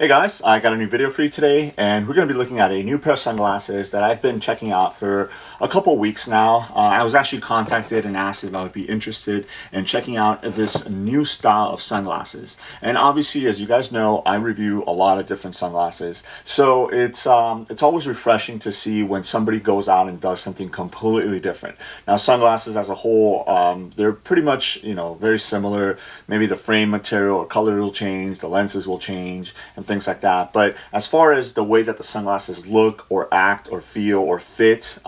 Hey guys, I got a new video for you today, and we're going to be looking at a new pair of sunglasses that I've been checking out for a couple weeks now. I was actually contacted and asked if I would be interested in checking out this new style of sunglasses. And obviously, as you guys know, I review a lot of different sunglasses, so it's always refreshing to see when somebody goes out and does something completely different. Now, sunglasses as a whole, they're pretty much very similar. Maybe the frame material or color will change, the lenses will change, and things like that. But as far as the way that the sunglasses look or act or feel or fit,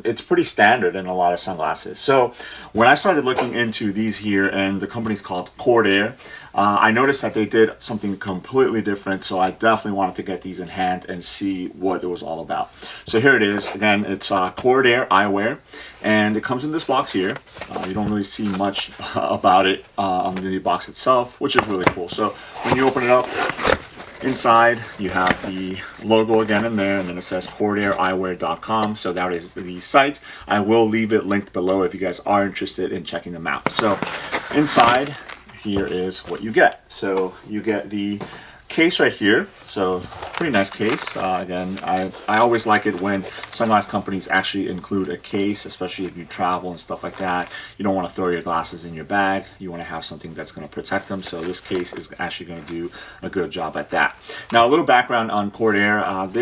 it's pretty standard in a lot of sunglasses. So when I started looking into these here, and the company's called Cordair, I noticed that they did something completely different, so I definitely wanted to get these in hand and see what it was all about. So here it is. Again, it's Cordair Eyewear, and it comes in this box here. You don't really see much about it on the box itself, which is really cool. So when you open it up, inside you have the logo again in there, and then it says CordairEyewear.com. So that is the site. I will leave it linked below if you guys are interested in checking them out. So inside here is what you get. So you get the case right here, so pretty nice case. Again, I always like it when sunglass companies actually include a case, especially if you travel and stuff like that. You don't want to throw your glasses in your bag. You want to have something that's going to protect them, so this case is actually going to do a good job at that. Now, a little background on Cordair.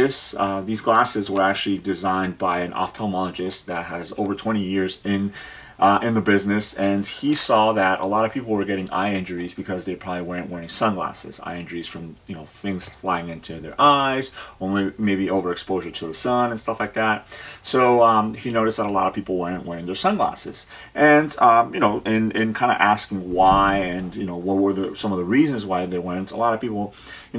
These glasses were actually designed by an ophthalmologist that has over 20 years in the business, and he saw that a lot of people were getting eye injuries because they probably weren't wearing sunglasses. Eye injuries from things flying into their eyes, or maybe overexposure to the sun and stuff like that. So he noticed that a lot of people weren't wearing their sunglasses, and in kind of asking why, and what were some of the reasons why they weren't. A lot of people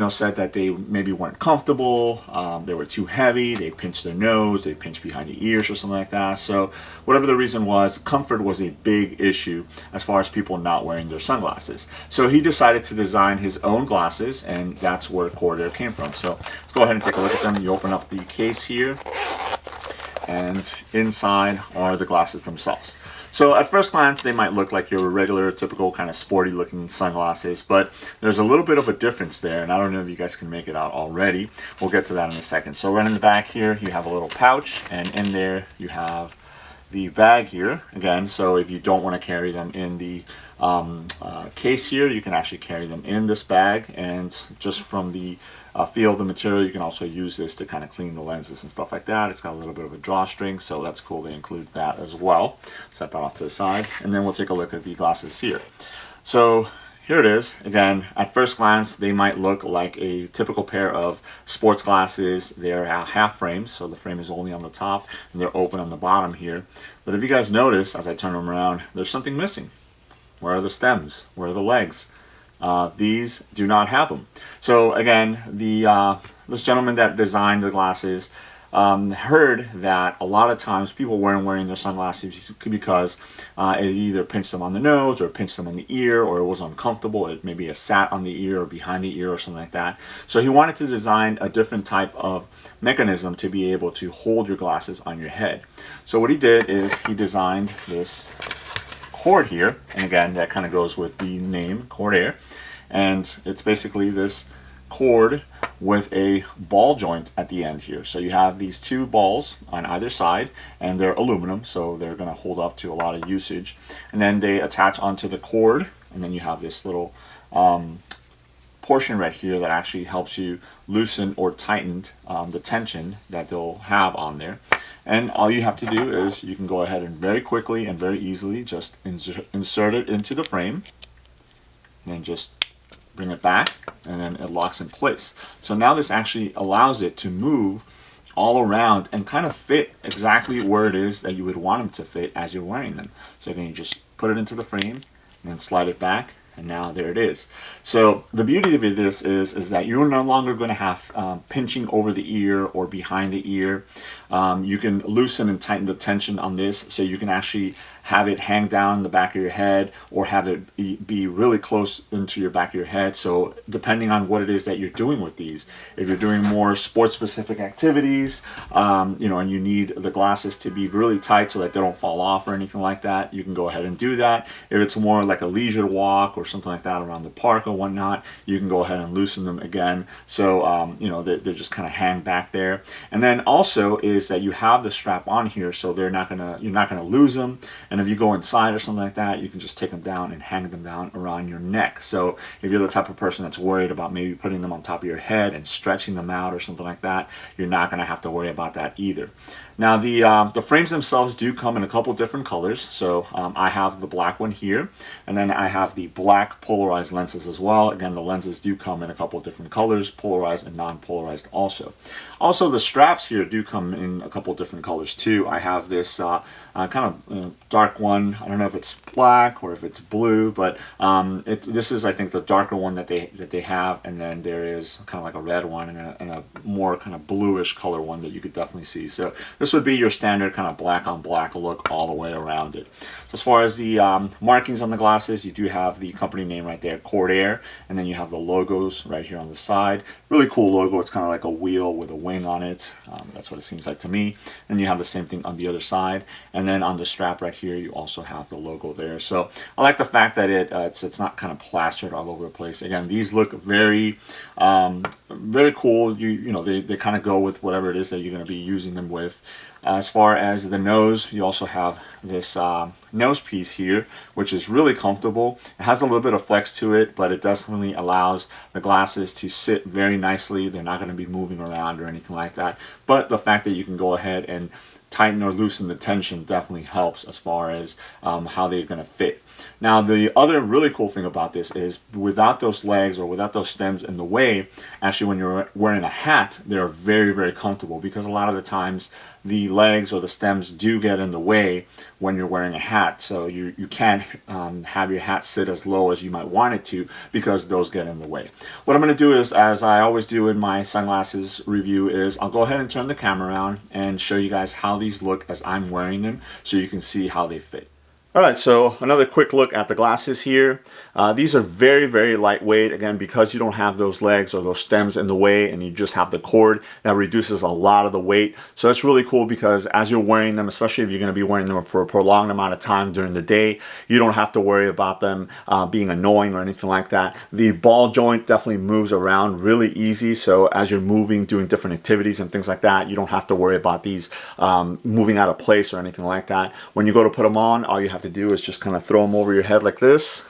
said that they maybe weren't comfortable, they were too heavy, they pinched their nose, they pinched behind the ears or something like that. So whatever the reason was, comfort was a big issue as far as people not wearing their sunglasses. So he decided to design his own glasses, and that's where Cordair came from. So let's go ahead and take a look at them. You open up the case here, and inside are the glasses themselves. So at first glance, they might look like your regular, typical kind of sporty looking sunglasses, but there's a little bit of a difference there, and I don't know if you guys can make it out already. We'll get to that in a second. So right in the back here, you have a little pouch, and in there you have the bag here again. So if you don't want to carry them in the case here, you can actually carry them in this bag, and just from the feel of the material, you can also use this to kind of clean the lenses and stuff like that. It's got a little bit of a drawstring, so that's cool. They include that as well. Set that off to the side, and then we'll take a look at the glasses here. So here it is. Again, at first glance, they might look like a typical pair of sports glasses. They're half frames, so the frame is only on the top, and they're open on the bottom here. But if you guys notice, as I turn them around, there's something missing. Where are the stems? Where are the legs? These do not have them. So again, this gentleman that designed the glasses heard that a lot of times people weren't wearing their sunglasses because it either pinched them on the nose or pinched them in the ear, or it was uncomfortable. It maybe it sat on the ear or behind the ear or something like that. So he wanted to design a different type of mechanism to be able to hold your glasses on your head. So what he did is he designed this cord here, and again, that kind of goes with the name Cordair, and it's basically this cord with a ball joint at the end here. So you have these two balls on either side, and they're aluminum, so they're going to hold up to a lot of usage, and then they attach onto the cord, and then you have this little portion right here that actually helps you loosen or tighten the tension that they'll have on there. And all you have to do is you can go ahead and very quickly and very easily just insert it into the frame, and then just bring it back, and then it locks in place. So now this actually allows it to move all around and kind of fit exactly where it is that you would want them to fit as you're wearing them. So then you just put it into the frame and then slide it back, and now there it is. So the beauty of this is that you're no longer going to have pinching over the ear or behind the ear. You can loosen and tighten the tension on this, so you can actually have it hang down in the back of your head or have it be really close into your back of your head. So depending on what it is that you're doing with these, if you're doing more sports specific activities, you know, and you need the glasses to be really tight so that they don't fall off or anything like that, you can go ahead and do that. If it's more like a leisure walk or something like that around the park or whatnot, you can go ahead and loosen them again. So, you know, they're just kind of hang back there. And then also is that you have the strap on here, so you're not gonna lose them. And if you go inside or something like that, you can just take them down and hang them down around your neck. So if you're the type of person that's worried about maybe putting them on top of your head and stretching them out or something like that, you're not gonna have to worry about that either. Now the frames themselves do come in a couple different colors. So I have the black one here, and then I have the black polarized lenses as well. Again, the lenses do come in a couple different colors, polarized and non-polarized also. Also, the straps here do come in a couple different colors too. I have this kind of dark one. I don't know if it's black or if it's blue, but this is, I think, the darker one that they have, and then there is kind of like a red one and a more kind of bluish color one that you could definitely see. So this would be your standard kind of black on black look all the way around it. So as far as the markings on the glasses, you do have the company name right there, Cordair, and then you have the logos right here on the side. Really cool logo. It's kind of like a wheel with a wing on it. That's what it seems like to me. And you have the same thing on the other side. And then on the strap right here, you also have the logo there. So I like the fact that it's not kind of plastered all over the place. Again, these look very very cool. You know, they kind of go with whatever it is that you're going to be using them with. As far as the nose, you also have this nose piece here, which is really comfortable. It has a little bit of flex to it, but it definitely allows the glasses to sit very nicely. They're not going to be moving around or anything like that. But the fact that you can go ahead and tighten or loosen the tension definitely helps as far as how they're going to fit. Now, the other really cool thing about this is without those legs or without those stems in the way, actually when you're wearing a hat, they're very, very comfortable, because a lot of the times the legs or the stems do get in the way when you're wearing a hat. So you can't have your hat sit as low as you might want it to, because those get in the way. What I'm going to do is, as I always do in my sunglasses review, is I'll go ahead and turn the camera around and show you guys how these look as I'm wearing them, so you can see how they fit. Alright, so another quick look at the glasses here. These are very, very lightweight. Again, because you don't have those legs or those stems in the way and you just have the cord, that reduces a lot of the weight. So that's really cool, because as you're wearing them, especially if you're going to be wearing them for a prolonged amount of time during the day, you don't have to worry about them being annoying or anything like that. The ball joint definitely moves around really easy, so as you're moving, doing different activities and things like that, you don't have to worry about these moving out of place or anything like that. When you go to put them on, all you have to do is just kind of throw them over your head like this,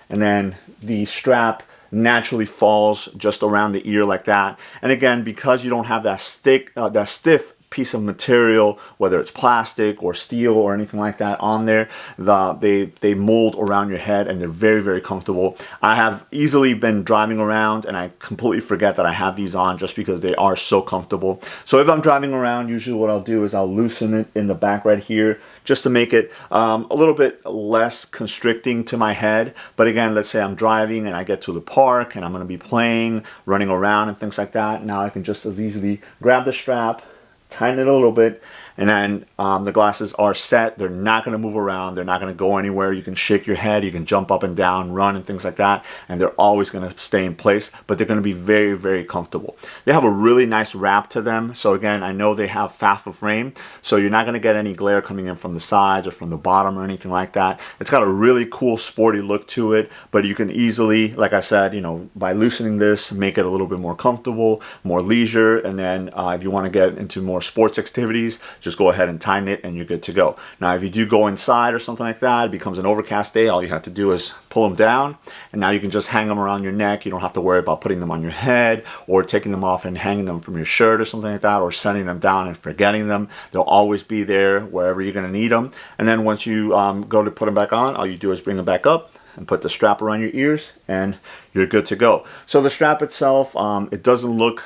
and then the strap naturally falls just around the ear like that. And again, because you don't have that stiff piece of material, whether it's plastic or steel or anything like that on there, they mold around your head, and they're very, very comfortable. I have easily been driving around and I completely forget that I have these on, just because they are so comfortable. So if I'm driving around, usually what I'll do is I'll loosen it in the back right here, just to make it a little bit less constricting to my head. But again, let's say I'm driving and I get to the park and I'm going to be playing, running around and things like that. Now I can just as easily grab the strap, tighten it a little bit, and then the glasses are set. They're not going to move around. They're not going to go anywhere. You can shake your head. You can jump up and down, run, and things like that, and they're always going to stay in place, but they're going to be very, very comfortable. They have a really nice wrap to them. So again, I know they have FAFA frame, so you're not going to get any glare coming in from the sides or from the bottom or anything like that. It's got a really cool sporty look to it, but you can easily, like I said, you know, by loosening this, make it a little bit more comfortable, more leisure, and then if you want to get into more sports activities, just go ahead and tighten it and you're good to go. Now, if you do go inside or something like that, it becomes an overcast day, all you have to do is pull them down, and now you can just hang them around your neck. You don't have to worry about putting them on your head or taking them off and hanging them from your shirt or something like that, or setting them down and forgetting them. They'll always be there wherever you're going to need them. And then once you go to put them back on, all you do is bring them back up, and put the strap around your ears, and you're good to go. So the strap itself, it doesn't look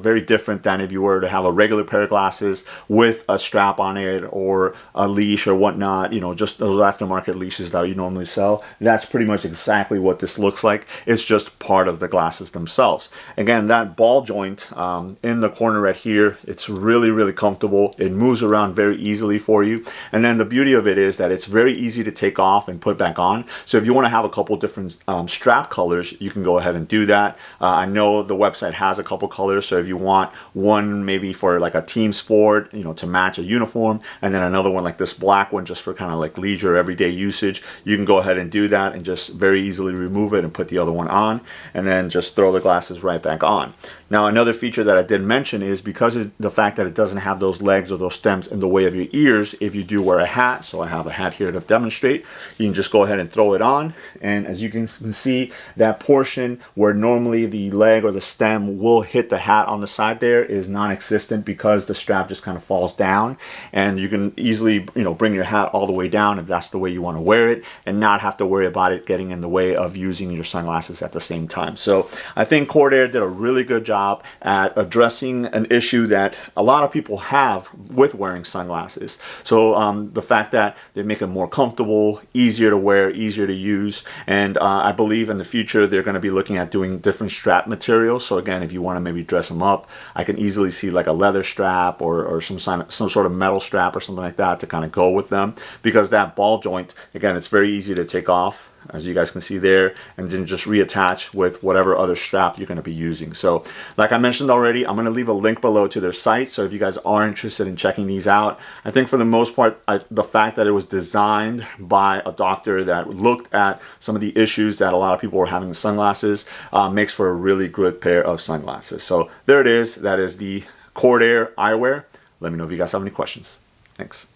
very different than if you were to have a regular pair of glasses with a strap on it or a leash or whatnot, you know, just those aftermarket leashes that you normally sell. That's pretty much exactly what this looks like. It's just part of the glasses themselves. Again, that ball joint in the corner right here, it's really, really comfortable. It moves around very easily for you. And then the beauty of it is that it's very easy to take off and put back on. So if you want to have a couple different strap colors, you can go ahead and do that. I know the website has a couple colors, so if you want one maybe for like a team sport, you know, to match a uniform, and then another one like this black one just for kind of like leisure everyday usage, you can go ahead and do that and just very easily remove it and put the other one on, and then just throw the glasses right back on. Now, another feature that I did mention is because of the fact that it doesn't have those legs or those stems in the way of your ears, if you do wear a hat, so I have a hat here to demonstrate, you can just go ahead and throw it on, and as you can see, that portion where normally the leg or the stem will hit the hat on the side there is non-existent because the strap just kind of falls down, and you can easily, you know, bring your hat all the way down if that's the way you want to wear it and not have to worry about it getting in the way of using your sunglasses at the same time. So I think Cordair did a really good job at addressing an issue that a lot of people have with wearing sunglasses. So the fact that they make it more comfortable, easier to wear, easier to use, and I believe in the future they're going to be looking at doing different strap materials. So again, if you want to maybe dress them up, I can easily see like a leather strap or some sort of metal strap or something like that to kind of go with them, because that ball joint, again, it's very easy to take off, as you guys can see there, and then just reattach with whatever other strap you're going to be using. So like I mentioned already, I'm going to leave a link below to their site, so if you guys are interested in checking these out. I think for the most part, the fact that it was designed by a doctor that looked at some of the issues that a lot of people were having with sunglasses makes for a really good pair of sunglasses. So there it is. That is the Cordair Eyewear. Let me know if you guys have any questions. Thanks.